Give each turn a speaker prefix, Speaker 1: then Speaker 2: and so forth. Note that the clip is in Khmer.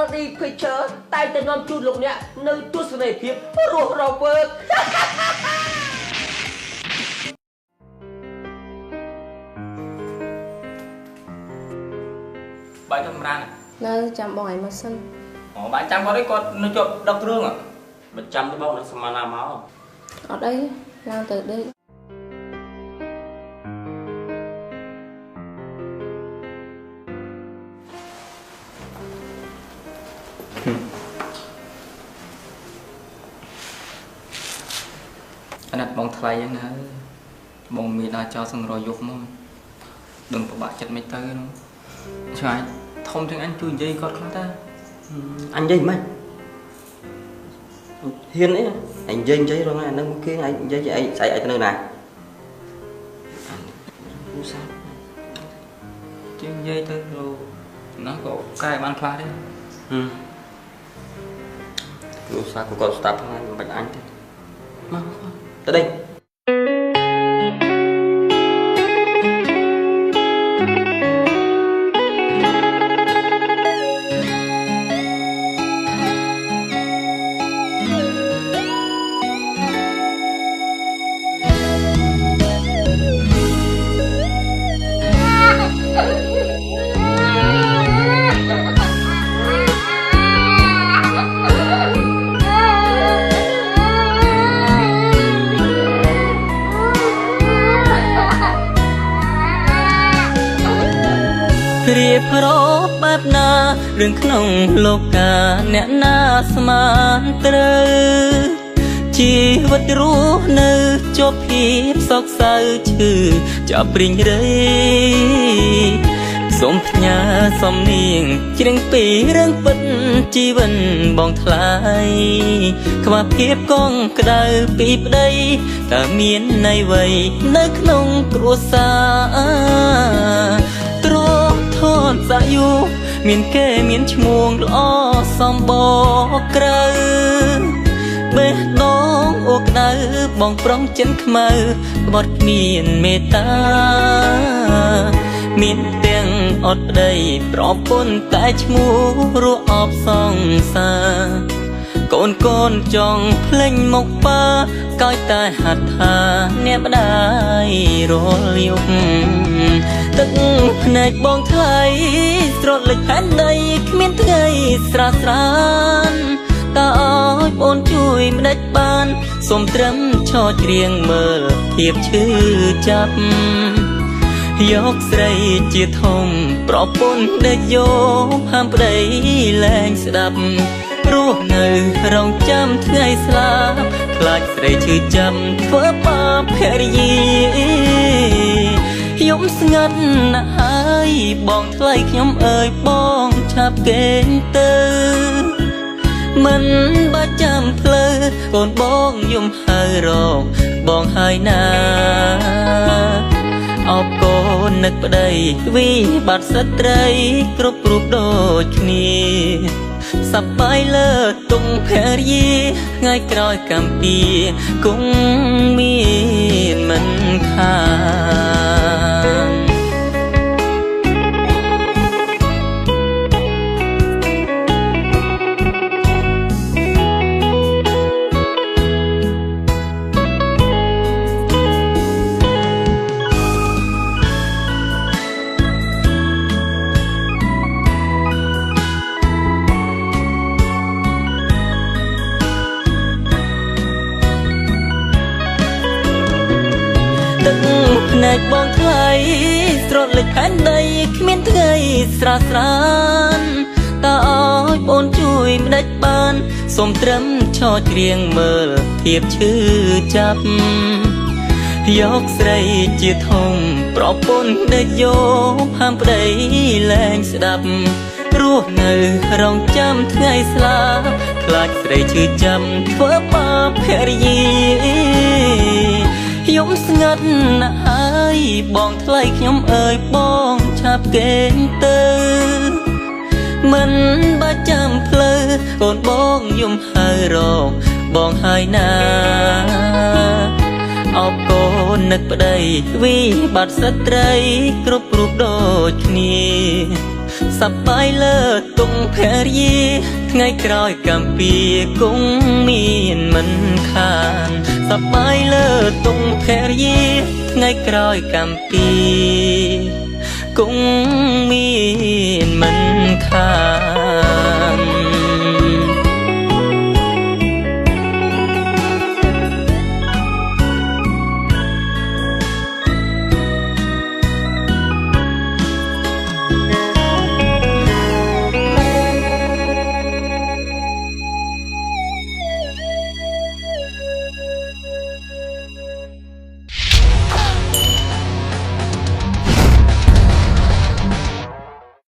Speaker 1: LD Picture តែតែនាំជូនលោកអ្នកនៅទស្សនីយភាពរស់រវើកបាយធម្មតា
Speaker 2: នៅចាំបងឲ្យមកសិន
Speaker 1: អូបាយចាំគាត់ឯងគាត់នៅជាប់ដុកគ្រឿងមិនចាំទេបងនឹងសមាណាមក
Speaker 2: អត់អីឡើងទៅដេក
Speaker 1: អាណិតបងថ្លៃហ្នឹងណាបងមានដល់ចោលសង្រយយកមកដឹងពិបាកចិត្តមិនទៅនោះឆ្ងាយធំជាងអញជួយនិយាយគាត់ខ្លះតាអញនិយាយមិនហ៊ានអីអញនិយាយរងអានឹងគេអញនិយាយអីស្អីទៅនៅណាគូសាជាងនិយាយទៅលោកណាក៏កែបានខ្លះដែរគូសាក៏គាត់ស្ដាប់ហ្នឹងមិនបាច់អញទេមកទៅដេក
Speaker 3: រៀបរាប់បែបណារឿងក្នុងលោកាអ្នកណាស្មានត្រូវជីវិតរស់នៅជាប់ភាពសោកសៅឈឺចាប់ព្រិញរៃសូមផ្ញើសំនៀងជ្រៀងពីរឿងពិតជីវិតបងថ្លៃខ្វះភាពកងក្ដៅពីប្តីតើមានន័យអ្វីនៅក្នុងគ្រួសារទ្រធនសាយុមានគេមានឈ្មោះល្អសំបក្រៅបេះដូងអូក្ដៅបងប្រុងចិនខ្មៅក្បត់គ្មានមេត្តាមានទាំងអត់ប្តីប្រពន្ធតែឈ្មោះរស់អបសង្សារកូនចង់ភ្លេញមកប៉ាកោយតែហាត់ថាអ្នកម្ដាយរលយុគទឹកភ្នែកបងថ្លៃស្រត់លេចផែនដីគ្មានថ្ងៃស្រាស្រានតើឲ្យបងជួយម្ដេចបានសូមត្រឹមឈរច្រៀងមើលធៀបឈឺចាប់យកស្រីជាធំប្រពន្ធដេកយកហាមប្តីលែងស្ដាប់រស់នៅរងចាំថ្ងៃស្លាប់ខ្លាចស្រីឈឺចាំធ្វើបាបភរិយាខ្ញុំស្ងាត់ណាស់ហើយបងថ្លៃខ្ញុំអើយបងឆាប់កេងទៅមិនបាច់ចាំផ្លូវកូនបងយំហើយរកបងហើយណាអបកូននឹកប្តីវិបត្តិស្ត្រីគ្រប់រូបដូចគ្នាសប្បាយលើទុំភរិយាថ្ងៃក្រោយកម្មពីគង់មានមិនខានភ្នែកបងថ្លៃស្រត់លេចផែនដីគ្មានថ្ងៃស្រាស្រានតើឲ្យបងជួយម្ដេចបានសូមត្រឹមឈរច្រៀងមើលធៀបឈឺចាប់យកស្រីជាធំប្រពន្ធដេកយកហាមប្តីលែងស្ដាប់រស់នៅរងចាំថ្ងៃស្លាប់ខ្លាចស្រីឈឺចាំធ្វើបាបភរិយាខ្ញុំស្ងាត់ណាស់ហើយបងថ្លៃខ្ញុំអើយបងឆាប់កេងទៅមិនបាច់ចាំផ្លូវកូនបងយំហើយរកបងហើយណាអបកូននឹកប្តីវិបត្តិស្ត្រីគ្រប់រូបដូចគ្នា សប្បាយលើទុំភរិយាថ្ងៃក្រោយកំពីគង់មានមិនខានសប្បាយលើទុំភរិយាថ្ងៃក្រោយកំពីគង់មាន